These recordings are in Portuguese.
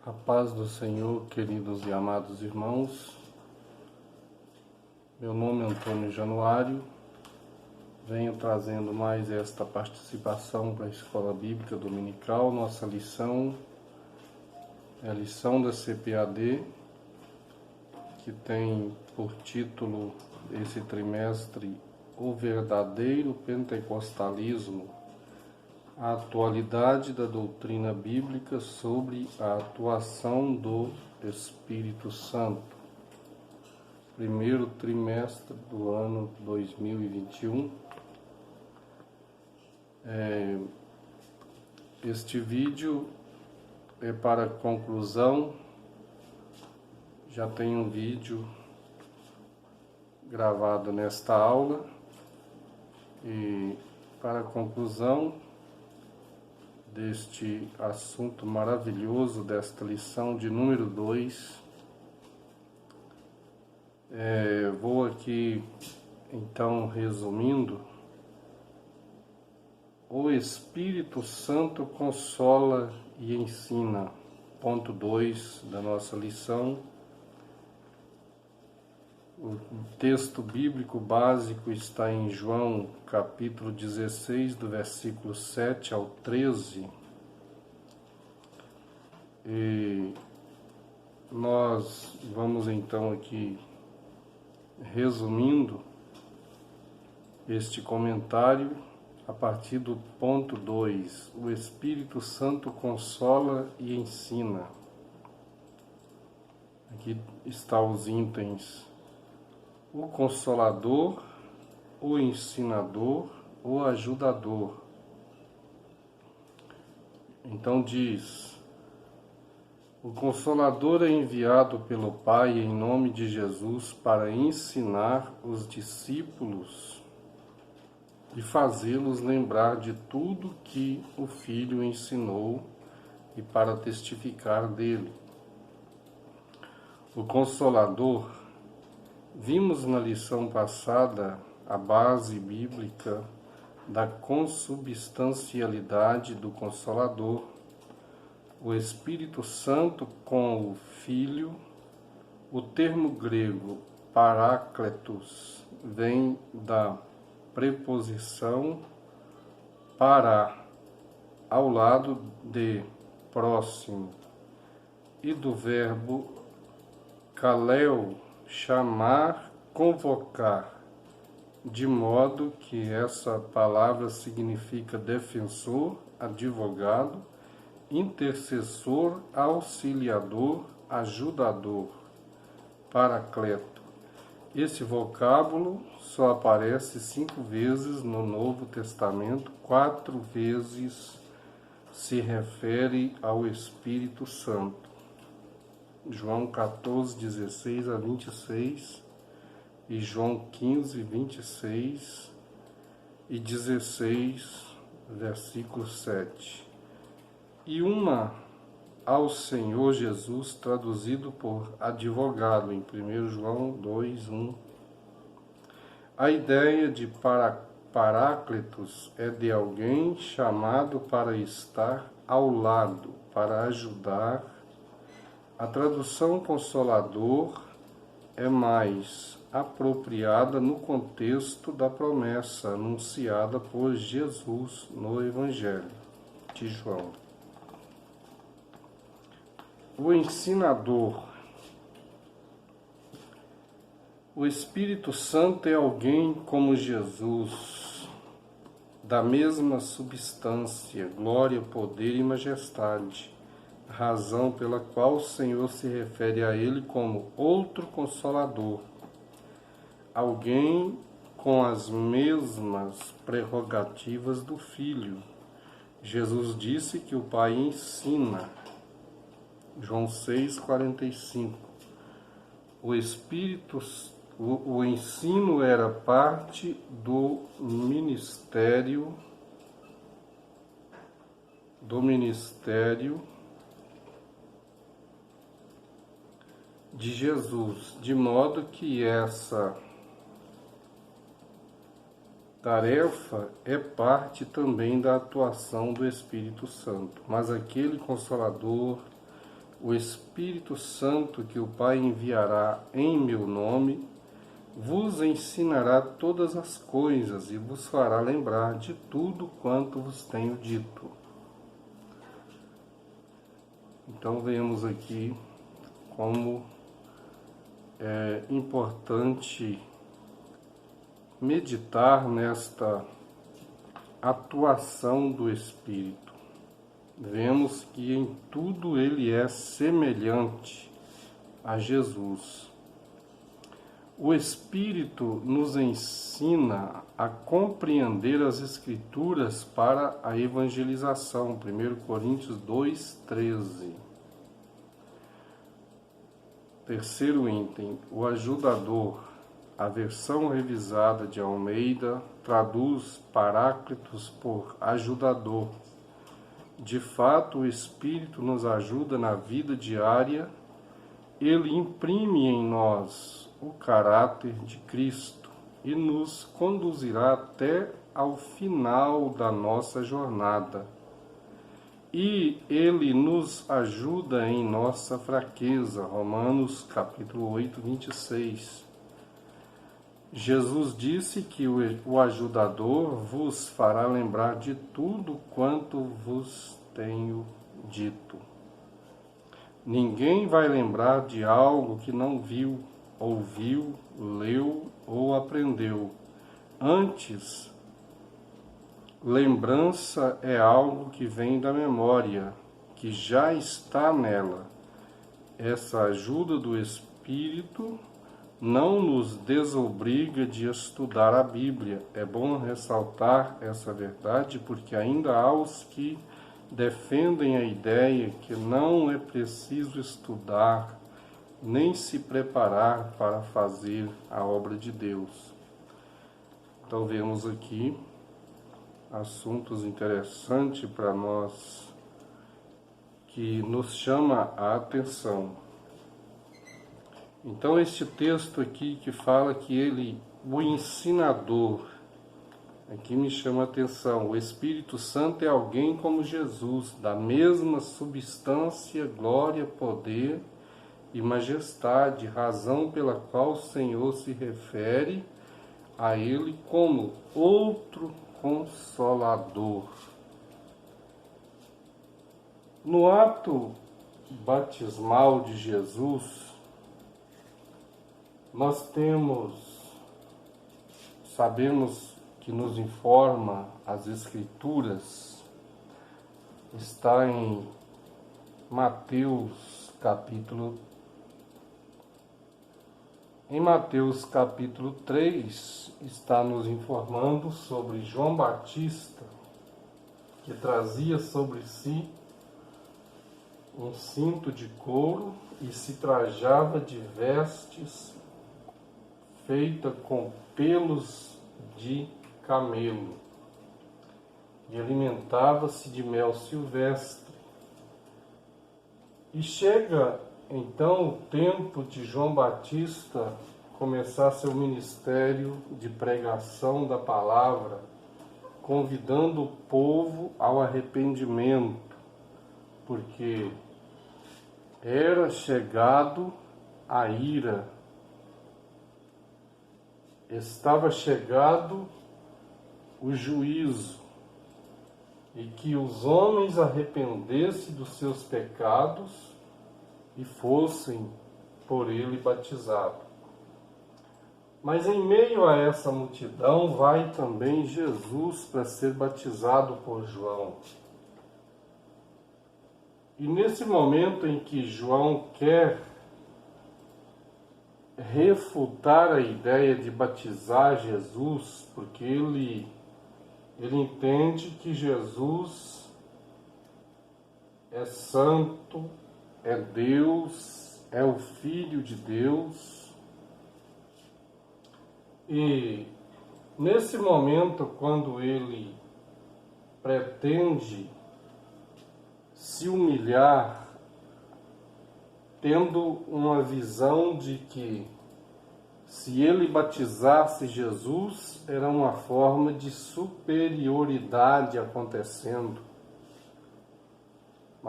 A paz do Senhor, queridos e amados irmãos. Meu nome é Antônio Januário. Venho trazendo mais esta participação para a Escola Bíblica Dominical. Nossa lição é a lição da CPAD, que tem por título esse trimestre O Verdadeiro Pentecostalismo, a atualidade da doutrina bíblica sobre a atuação do Espírito Santo. Primeiro trimestre do ano 2021. Este vídeo é para conclusão. Já tem um vídeo gravado nesta aula. E para conclusão deste assunto maravilhoso, desta lição de número 2, vou aqui então resumindo. O Espírito Santo consola e ensina. Ponto 2 da nossa lição. O texto bíblico básico está em João, capítulo 16, do versículo 7 ao 13. E nós vamos então aqui resumindo este comentário a partir do ponto 2. O Espírito Santo consola e ensina. Aqui está os itens: o Consolador, o Ensinador, o Ajudador. Então diz: o Consolador é enviado pelo Pai em nome de Jesus para ensinar os discípulos e fazê-los lembrar de tudo que o Filho ensinou e para testificar dele. O Consolador, vimos na lição passada a base bíblica da consubstancialidade do Consolador, o Espírito Santo com o Filho. O termo grego parácletos vem da preposição para, ao lado de próximo, e do verbo kaleo, chamar, convocar, de modo que essa palavra significa defensor, advogado, intercessor, auxiliador, ajudador, paracleto. Esse vocábulo só aparece 5 vezes no Novo Testamento, 4 vezes se refere ao Espírito Santo. João 14, 16 a 26 e João 15, 26 e 16, versículo 7. E uma ao Senhor Jesus, traduzido por advogado, em 1 João 2, 1. A ideia de paráclitos é de alguém chamado para estar ao lado, para ajudar. A tradução consolador é mais apropriada no contexto da promessa anunciada por Jesus no Evangelho de João. O Ensinador. O Espírito Santo é alguém como Jesus, da mesma substância, glória, poder e majestade, razão pela qual o Senhor se refere a ele como outro Consolador, alguém com as mesmas prerrogativas do Filho. Jesus disse que o Pai ensina. João 6,45. O ensino era parte do ministério de Jesus, de modo que essa tarefa é parte também da atuação do Espírito Santo. Mas aquele Consolador, o Espírito Santo que o Pai enviará em meu nome, vos ensinará todas as coisas e vos fará lembrar de tudo quanto vos tenho dito. Então vemos aqui como é importante meditar nesta atuação do Espírito. Vemos que em tudo ele é semelhante a Jesus. O Espírito nos ensina a compreender as Escrituras para a evangelização. 1 Coríntios 2:13. Terceiro item, o ajudador. A versão revisada de Almeida traduz Paráclitos por ajudador. De fato, o Espírito nos ajuda na vida diária. Ele imprime em nós o caráter de Cristo e nos conduzirá até ao final da nossa jornada. E ele nos ajuda em nossa fraqueza. Romanos capítulo 8, 26. Jesus disse que o ajudador vos fará lembrar de tudo quanto vos tenho dito. Ninguém vai lembrar de algo que não viu, ouviu, leu ou aprendeu. Antes, lembrança é algo que vem da memória, que já está nela. Essa ajuda do Espírito não nos desobriga de estudar a Bíblia. É bom ressaltar essa verdade, porque ainda há os que defendem a ideia que não é preciso estudar nem se preparar para fazer a obra de Deus. Então vemos aqui assuntos interessantes para nós, que nos chama a atenção. Então este texto aqui que fala que ele, o ensinador, aqui me chama a atenção. O Espírito Santo é alguém como Jesus, da mesma substância, glória, poder e majestade, razão pela qual o Senhor se refere a ele como outro Consolador. No ato batismal de Jesus, nós sabemos que nos informa as Escrituras, está em Mateus capítulo 3, está nos informando sobre João Batista, que trazia sobre si um cinto de couro e se trajava de vestes feita com pelos de camelo, e alimentava-se de mel silvestre. E chega então o tempo de João Batista começar seu ministério de pregação da palavra, convidando o povo ao arrependimento, porque era chegado a ira, estava chegado o juízo, e que os homens arrependessem dos seus pecados e fossem por ele batizados. Mas em meio a essa multidão vai também Jesus para ser batizado por João. E nesse momento em que João quer refutar a ideia de batizar Jesus, porque ele entende que Jesus é santo, é Deus, é o Filho de Deus. E nesse momento, quando ele pretende se humilhar, tendo uma visão de que se ele batizasse Jesus, era uma forma de superioridade acontecendo.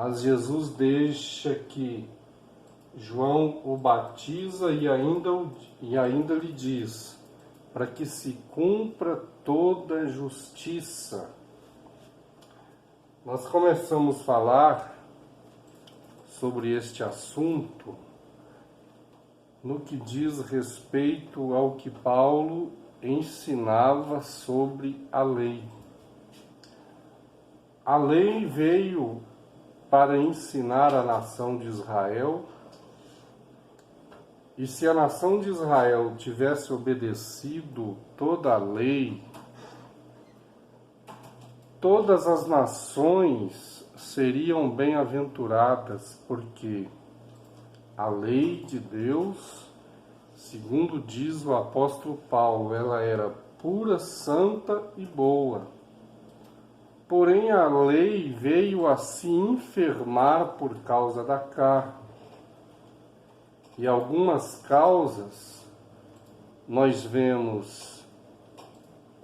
Mas Jesus deixa que João o batiza e ainda lhe diz, para que se cumpra toda a justiça. Nós começamos a falar sobre este assunto no que diz respeito ao que Paulo ensinava sobre a lei. A lei veio para ensinar a nação de Israel, e se a nação de Israel tivesse obedecido toda a lei, todas as nações seriam bem-aventuradas, porque a lei de Deus, segundo diz o apóstolo Paulo, ela era pura, santa e boa. Porém, a lei veio a se enfermar por causa da carne. E algumas causas nós vemos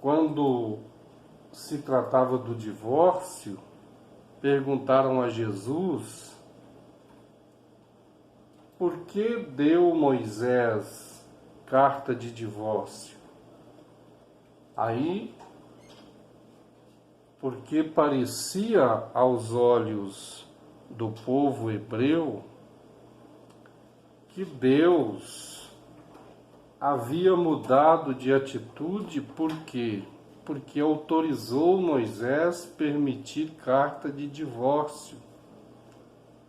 quando se tratava do divórcio, perguntaram a Jesus por que deu Moisés carta de divórcio. Aí, porque parecia aos olhos do povo hebreu que Deus havia mudado de atitude, por quê? Porque autorizou Moisés permitir carta de divórcio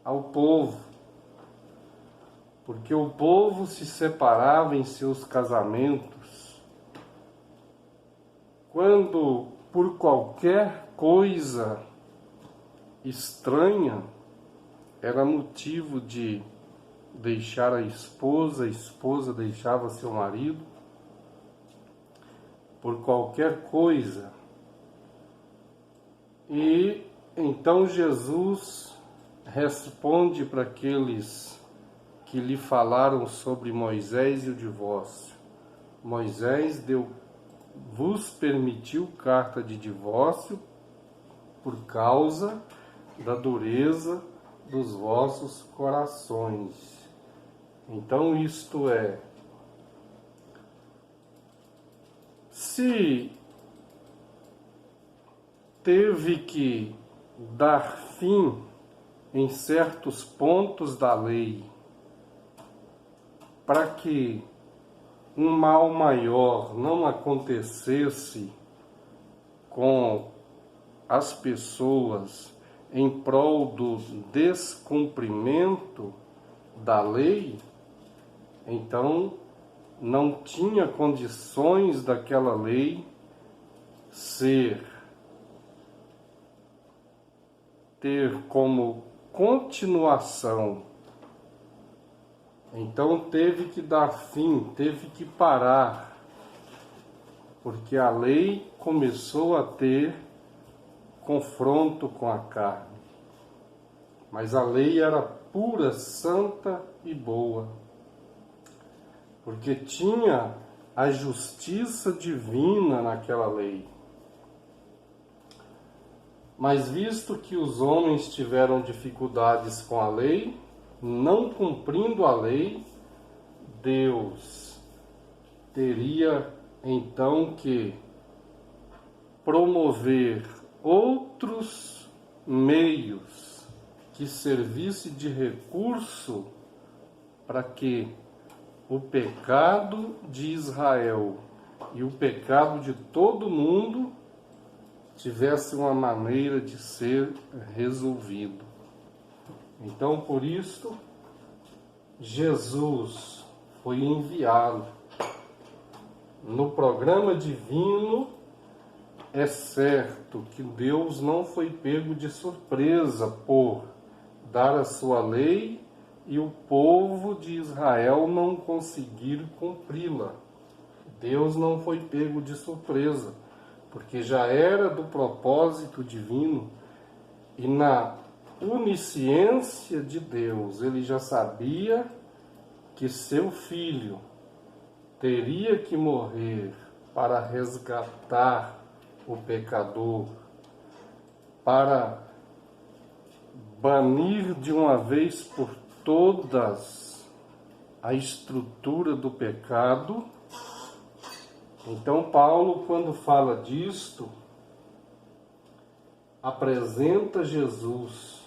ao povo. Porque o povo se separava em seus casamentos quando, por qualquer coisa estranha, era motivo de deixar a esposa deixava seu marido, por qualquer coisa. E então Jesus responde para aqueles que lhe falaram sobre Moisés e o divórcio. Moisés vos permitiu carta de divórcio por causa da dureza dos vossos corações. Então, isto é, se teve que dar fim em certos pontos da lei para que um mal maior não acontecesse com as pessoas em prol do descumprimento da lei, então não tinha condições daquela lei ter como continuação. Então teve que dar fim, teve que parar, porque a lei começou a ter confronto com a carne. Mas a lei era pura, santa e boa, porque tinha a justiça divina naquela lei. Mas visto que os homens tiveram dificuldades com a lei, não cumprindo a lei, Deus teria então que promover outros meios que servisse de recurso para que o pecado de Israel e o pecado de todo mundo tivesse uma maneira de ser resolvido. Então, por isso, Jesus foi enviado. No programa divino, é certo que Deus não foi pego de surpresa por dar a sua lei e o povo de Israel não conseguir cumpri-la. Deus não foi pego de surpresa, porque já era do propósito divino e na onisciência de Deus, ele já sabia que seu filho teria que morrer para resgatar o pecador, para banir de uma vez por todas a estrutura do pecado. Então Paulo, quando fala disto, apresenta Jesus,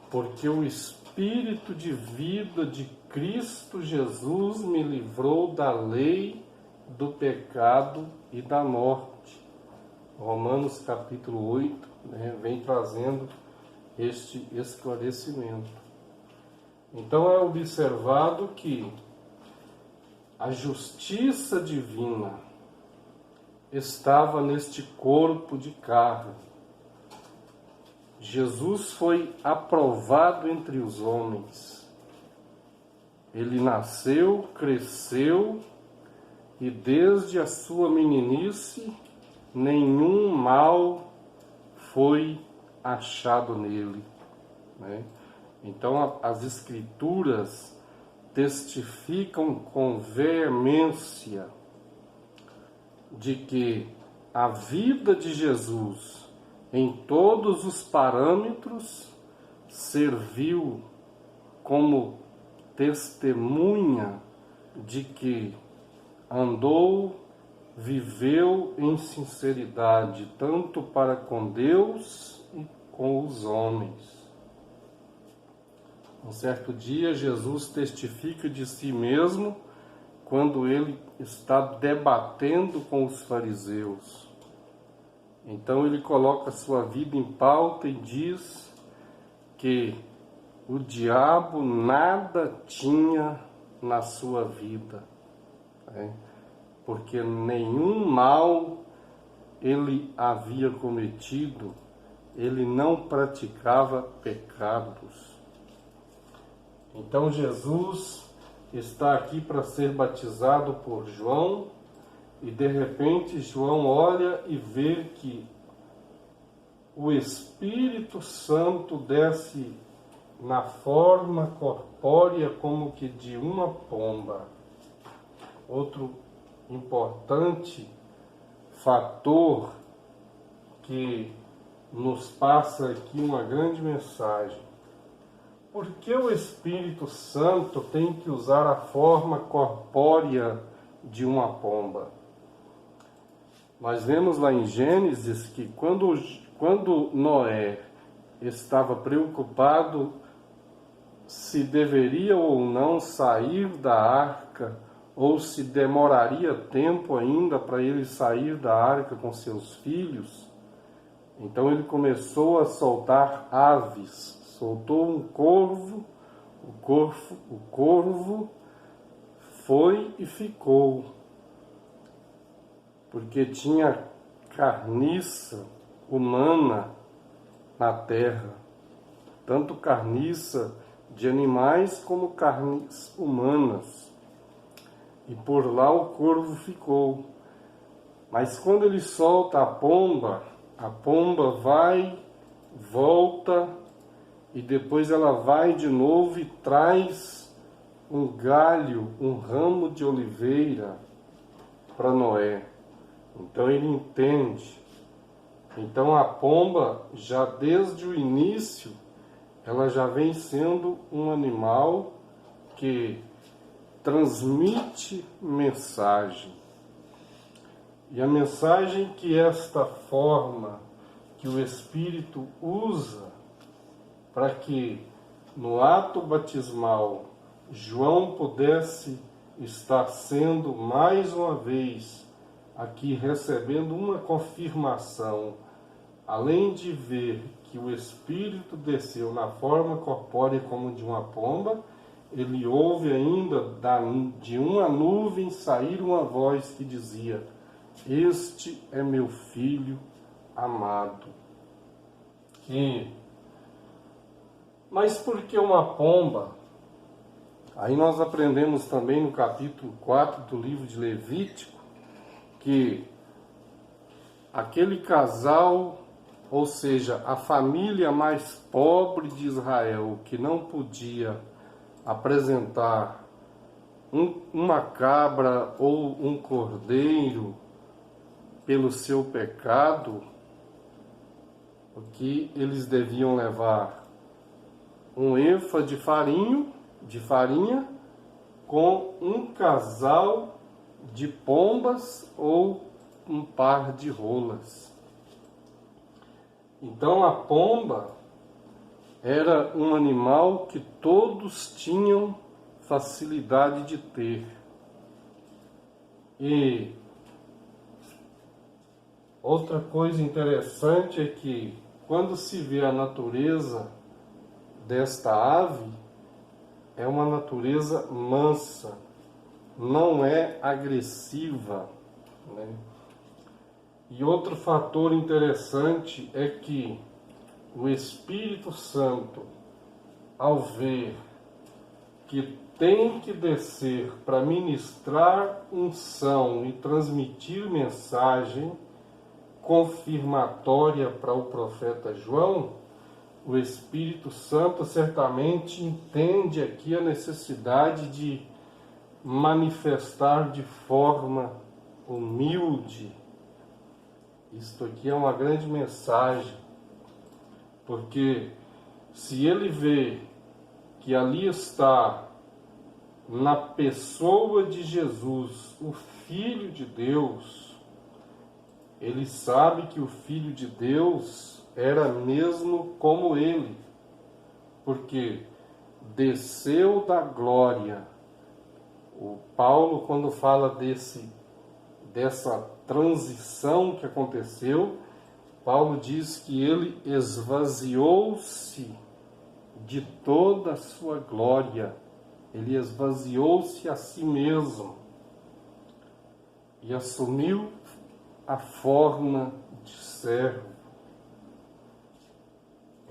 porque o Espírito de vida de Cristo Jesus me livrou da lei, do pecado e da morte. Romanos capítulo 8, vem trazendo este esclarecimento. Então é observado que a justiça divina estava neste corpo de carne. Jesus foi aprovado entre os homens. Ele nasceu, cresceu e desde a sua meninice nenhum mal foi achado nele, né? Então as Escrituras testificam com veemência de que a vida de Jesus, em todos os parâmetros, serviu como testemunha de que andou, viveu em sinceridade, tanto para com Deus e com os homens. Um certo dia, Jesus testifica de si mesmo quando ele está debatendo com os fariseus. Então ele coloca sua vida em pauta e diz que o diabo nada tinha na sua vida, né? Porque nenhum mal ele havia cometido, ele não praticava pecados. Então Jesus está aqui para ser batizado por João, e de repente João olha e vê que o Espírito Santo desce na forma corpórea como que de uma pomba. Outro importante fator que nos passa aqui uma grande mensagem. Por que o Espírito Santo tem que usar a forma corpórea de uma pomba? Nós vemos lá em Gênesis que quando Noé estava preocupado se deveria ou não sair da arca, ou se demoraria tempo ainda para ele sair da arca com seus filhos, então ele começou a soltar aves. Soltou um corvo, o corvo foi e ficou, porque tinha carniça humana na terra, tanto carniça de animais como carnes humanas, e por lá o corvo ficou. Mas quando ele solta a pomba vai, volta, e depois ela vai de novo e traz um galho, um ramo de oliveira para Noé. Então ele entende. Então a pomba, já desde o início, ela já vem sendo um animal que transmite mensagem. E a mensagem que esta forma que o Espírito usa para que no ato batismal João pudesse estar sendo mais uma vez aqui recebendo uma confirmação, além de ver que o Espírito desceu na forma corpórea como de uma pomba, ele ouve ainda de uma nuvem sair uma voz que dizia: "Este é meu filho amado". Mas por que uma pomba? Aí nós aprendemos também no capítulo 4 do livro de Levítico que aquele casal, ou seja, a família mais pobre de Israel, que não podia apresentar uma cabra ou um cordeiro pelo seu pecado, porque eles deviam levar um efa de farinha com um casal de pombas ou um par de rolas. Então a pomba era um animal que todos tinham facilidade de ter. E outra coisa interessante é que quando se vê a natureza desta ave, é uma natureza mansa, não é agressiva, né? E outro fator interessante é que o Espírito Santo, ao ver que tem que descer para ministrar unção e transmitir mensagem confirmatória para o profeta João, o Espírito Santo certamente entende aqui a necessidade de manifestar de forma humilde. Isto aqui é uma grande mensagem, porque se ele vê que ali está, na pessoa de Jesus, o Filho de Deus, ele sabe que o Filho de Deus era mesmo como ele, porque desceu da glória. O Paulo, quando fala dessa transição que aconteceu, Paulo diz que ele esvaziou-se de toda a sua glória, ele esvaziou-se a si mesmo e assumiu a forma de servo.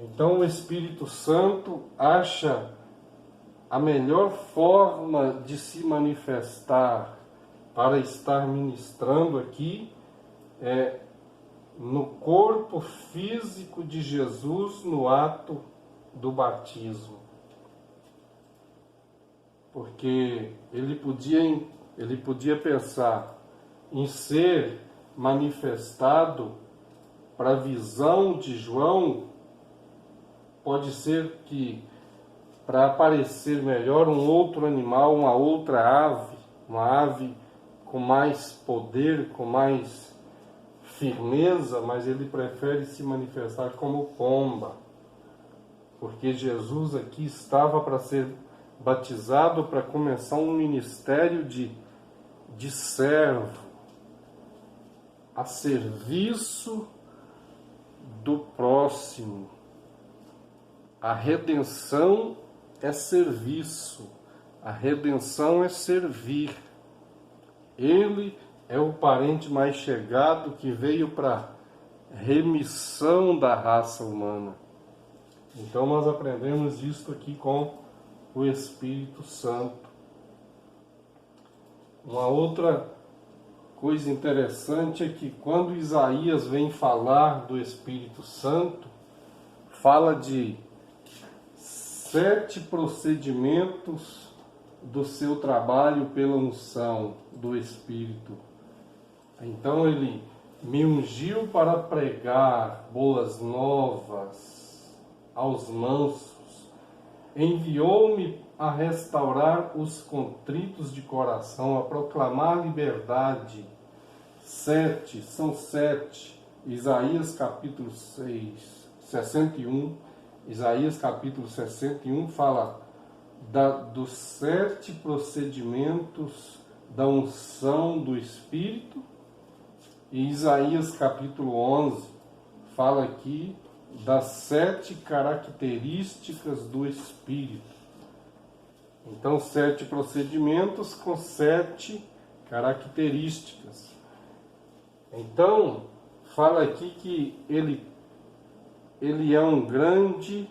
Então o Espírito Santo acha a melhor forma de se manifestar para estar ministrando aqui no corpo físico de Jesus no ato do batismo. Porque ele podia pensar em ser manifestado para a visão de João, pode ser que para aparecer melhor um outro animal, uma outra ave, uma ave com mais poder, com mais firmeza, mas ele prefere se manifestar como pomba, porque Jesus aqui estava para ser batizado, para começar um ministério de servo, a serviço do próximo. A redenção é serviço, a redenção é servir. Ele é o parente mais chegado que veio para remissão da raça humana. Então nós aprendemos isto aqui com o Espírito Santo. Uma outra coisa interessante é que quando Isaías vem falar do Espírito Santo, fala de 7 procedimentos do seu trabalho pela unção do Espírito. Então ele me ungiu para pregar boas novas aos mansos, enviou-me a restaurar os contritos de coração, a proclamar liberdade. 7, são 7. Isaías capítulo 61, Isaías capítulo 61 fala dos 7 procedimentos da unção do Espírito, e Isaías capítulo 11 fala aqui das 7 características do Espírito. Então, 7 procedimentos com 7 características. Então, fala aqui que ele é um grande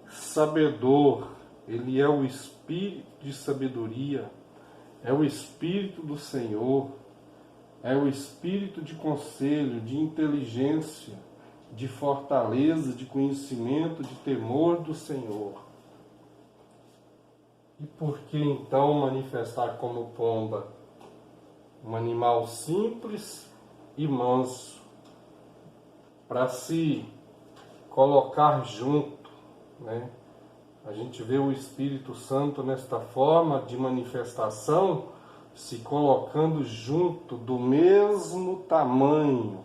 sabedor, ele é o Espírito de sabedoria, é o Espírito do Senhor, é o Espírito de conselho, de inteligência, de fortaleza, de conhecimento, de temor do Senhor. E por que então manifestar como pomba? Um animal simples e manso, para se colocar junto, né? A gente vê o Espírito Santo nesta forma de manifestação, se colocando junto, do mesmo tamanho.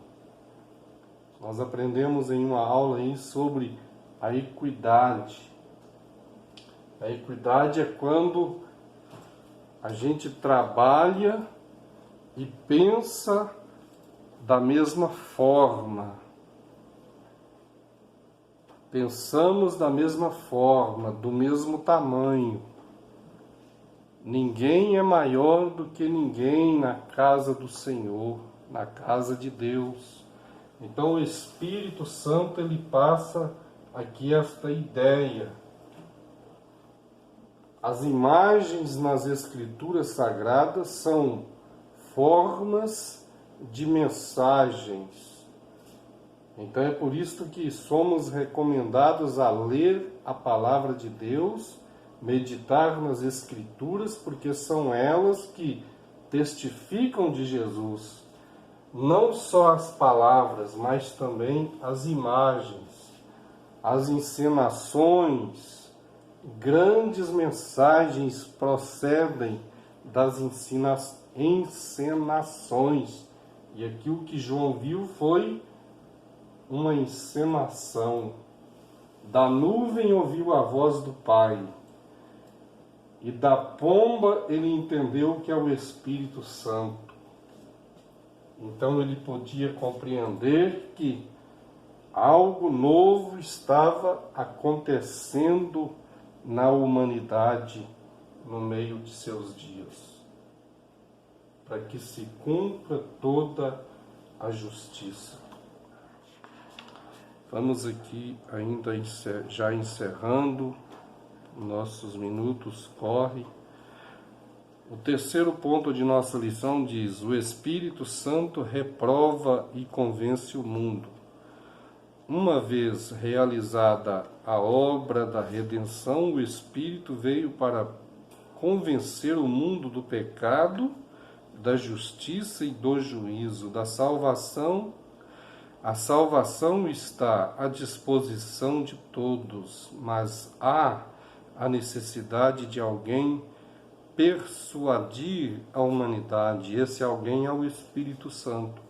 Nós aprendemos em uma aula aí sobre a equidade. A equidade é quando a gente trabalha e pensa da mesma forma. Pensamos da mesma forma, do mesmo tamanho. Ninguém é maior do que ninguém na casa do Senhor, na casa de Deus. Então o Espírito Santo, ele passa aqui esta ideia. As imagens nas Escrituras Sagradas são formas de mensagens. Então é por isso que somos recomendados a ler a palavra de Deus, meditar nas Escrituras, porque são elas que testificam de Jesus. Não só as palavras, mas também as imagens, as encenações. Grandes mensagens procedem das encenações. E aqui o que João viu foi uma encenação. Da nuvem ouviu a voz do Pai, e da pomba ele entendeu que é o Espírito Santo. Então ele podia compreender que algo novo estava acontecendo na humanidade no meio de seus dias, para que se cumpra toda a justiça. Vamos aqui ainda já encerrando, nossos minutos correm. O terceiro ponto de nossa lição diz: o Espírito Santo reprova e convence o mundo. Uma vez realizada a obra da redenção, o Espírito veio para convencer o mundo do pecado, da justiça e do juízo, da salvação. A salvação está à disposição de todos, mas há a necessidade de alguém persuadir a humanidade. Esse alguém é o Espírito Santo.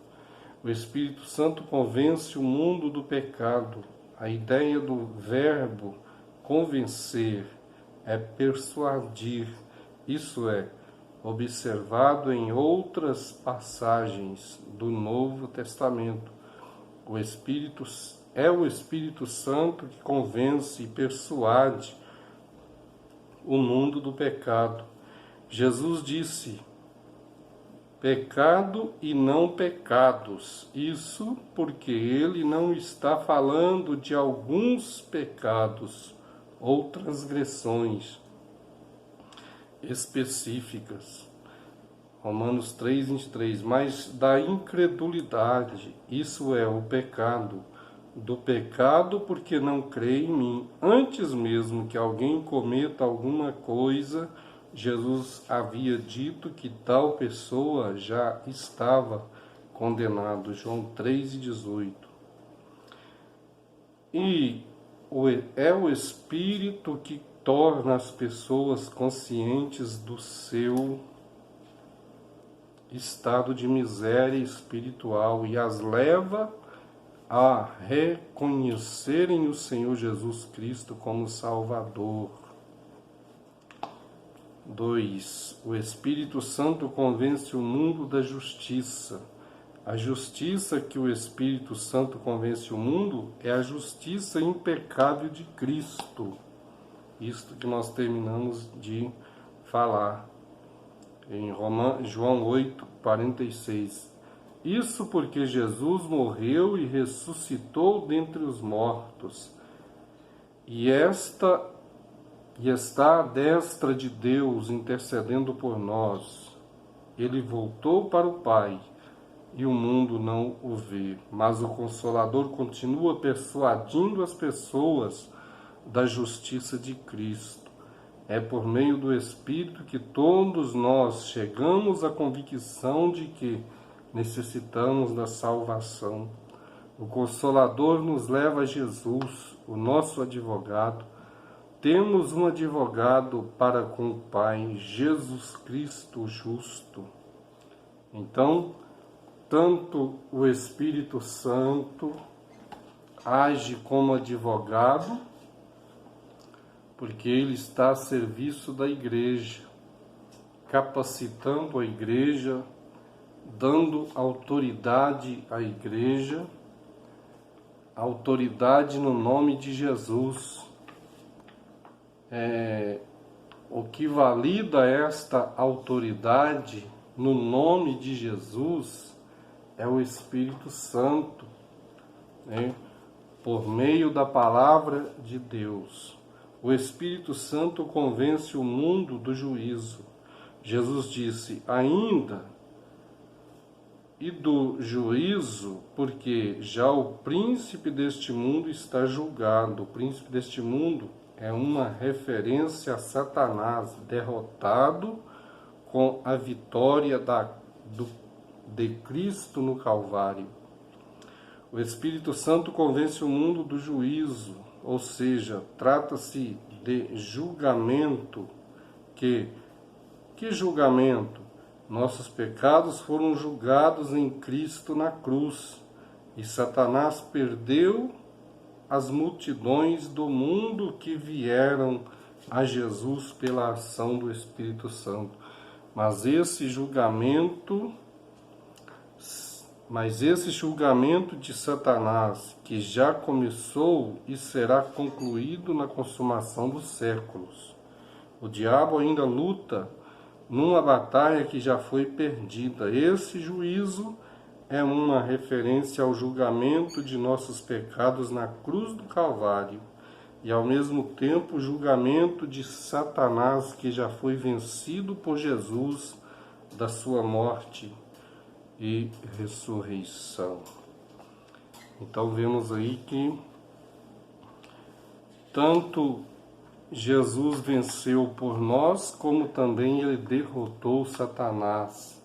O Espírito Santo convence o mundo do pecado. A ideia do verbo convencer é persuadir. Isso é observado em outras passagens do Novo Testamento. O Espírito Santo que convence e persuade o mundo do pecado. Jesus disse: pecado e não pecados. Isso porque ele não está falando de alguns pecados ou transgressões específicas. Romanos 3:23, mas da incredulidade, isso é, o pecado, do pecado porque não crê em mim. Antes mesmo que alguém cometa alguma coisa, Jesus havia dito que tal pessoa já estava condenado. João 3:18. E é o Espírito que torna as pessoas conscientes do seu estado de miséria espiritual e as leva a reconhecerem o Senhor Jesus Cristo como Salvador. 2. O Espírito Santo convence o mundo da justiça. A justiça que o Espírito Santo convence o mundo é a justiça impecável de Cristo. Isto que nós terminamos de falar em João 8:46. Isso porque Jesus morreu e ressuscitou dentre os mortos, e está à destra de Deus intercedendo por nós. Ele voltou para o Pai, e o mundo não o vê, mas o Consolador continua persuadindo as pessoas da justiça de Cristo. É por meio do Espírito que todos nós chegamos à convicção de que necessitamos da salvação. O Consolador nos leva a Jesus, o nosso advogado. Temos um advogado para com o Pai, Jesus Cristo justo. Então, tanto o Espírito Santo age como advogado, porque ele está a serviço da igreja, capacitando a igreja, dando autoridade à igreja, autoridade no nome de Jesus. O que valida esta autoridade no nome de Jesus é o Espírito Santo, né? Por meio da palavra de Deus. O Espírito Santo convence o mundo do juízo. Jesus disse, ainda e do juízo, porque já o príncipe deste mundo está julgado. O príncipe deste mundo é uma referência a Satanás, derrotado com a vitória de Cristo no Calvário. O Espírito Santo convence o mundo do juízo, ou seja, trata-se de julgamento. Que julgamento? Nossos pecados foram julgados em Cristo na cruz, e Satanás perdeu as multidões do mundo que vieram a Jesus pela ação do Espírito Santo. Mas esse julgamento de Satanás, que já começou e será concluído na consumação dos séculos. O diabo ainda luta numa batalha que já foi perdida. Esse juízo é uma referência ao julgamento de nossos pecados na cruz do Calvário e, ao mesmo tempo, o julgamento de Satanás, que já foi vencido por Jesus, da sua morte e ressurreição. Então vemos aí que tanto Jesus venceu por nós, como também ele derrotou Satanás,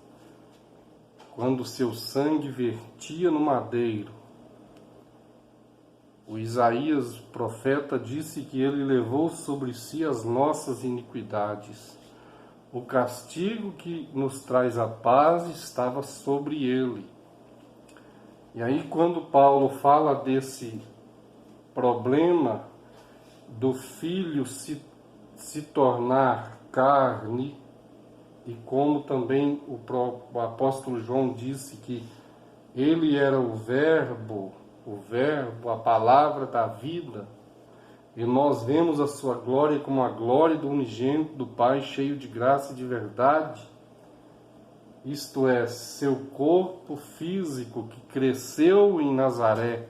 quando seu sangue vertia no madeiro. O Isaías, profeta, disse que ele levou sobre si as nossas iniquidades. O castigo que nos traz a paz estava sobre ele. E aí, quando Paulo fala desse problema do Filho se tornar carne, e como também o apóstolo João disse que ele era o verbo, a palavra da vida, e nós vemos a sua glória como a glória do unigênito do Pai, cheio de graça e de verdade, isto é, seu corpo físico que cresceu em Nazaré,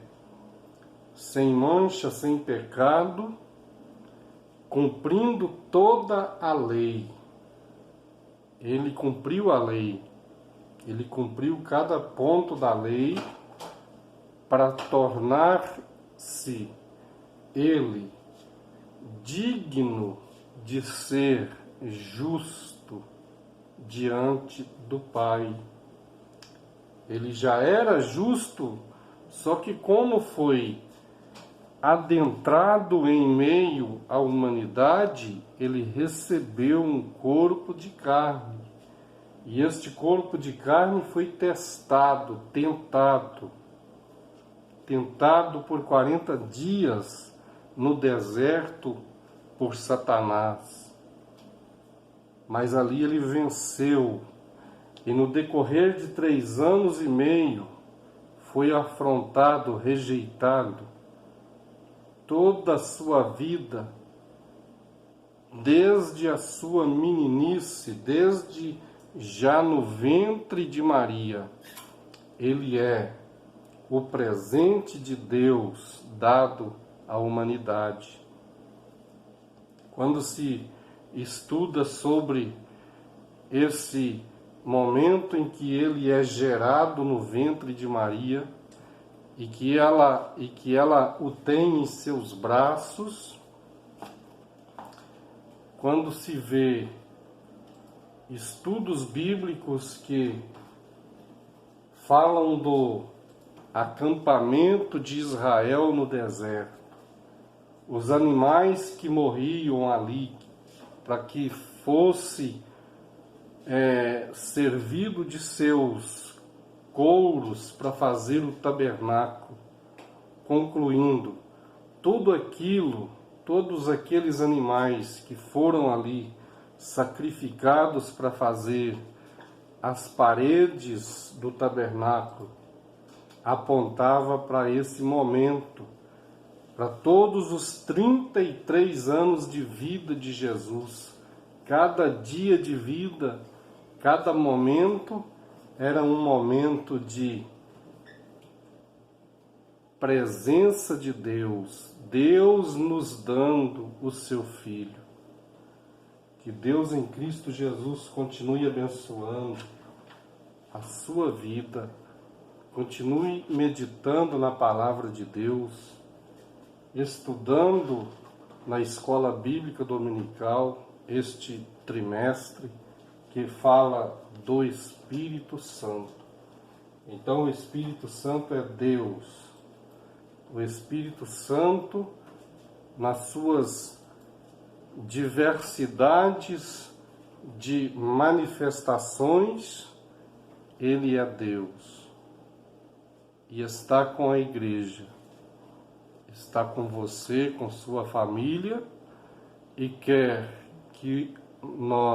sem mancha, sem pecado, cumprindo toda a lei. Ele cumpriu a lei, ele cumpriu cada ponto da lei para tornar-se ele digno de ser justo diante do Pai. Ele já era justo, só que como foi adentrado em meio à humanidade, ele recebeu um corpo de carne. E este corpo de carne foi tentado por 40 dias no deserto por Satanás. Mas ali ele venceu, e no decorrer de 3 anos e meio foi afrontado, rejeitado. Toda a sua vida, desde a sua meninice, desde já no ventre de Maria, ele é o presente de Deus dado à humanidade. Quando se estuda sobre esse momento em que ele é gerado no ventre de Maria e que ela o tem em seus braços, quando se vê estudos bíblicos que falam acampamento de Israel no deserto. Os animais que morriam ali para que fosse servido de seus couros para fazer o tabernáculo. Concluindo, tudo aquilo, todos aqueles animais que foram ali sacrificados para fazer as paredes do tabernáculo, apontava para esse momento, para todos os 33 anos de vida de Jesus. Cada dia de vida, cada momento era um momento de presença de Deus, Deus nos dando o seu Filho. Que Deus em Cristo Jesus continue abençoando a sua vida, continue meditando na palavra de Deus, estudando na escola bíblica dominical este trimestre que fala do Espírito Santo. Então o Espírito Santo é Deus. O Espírito Santo, nas suas diversidades de manifestações, ele é Deus e está com a igreja, está com você, com sua família, e quer que nós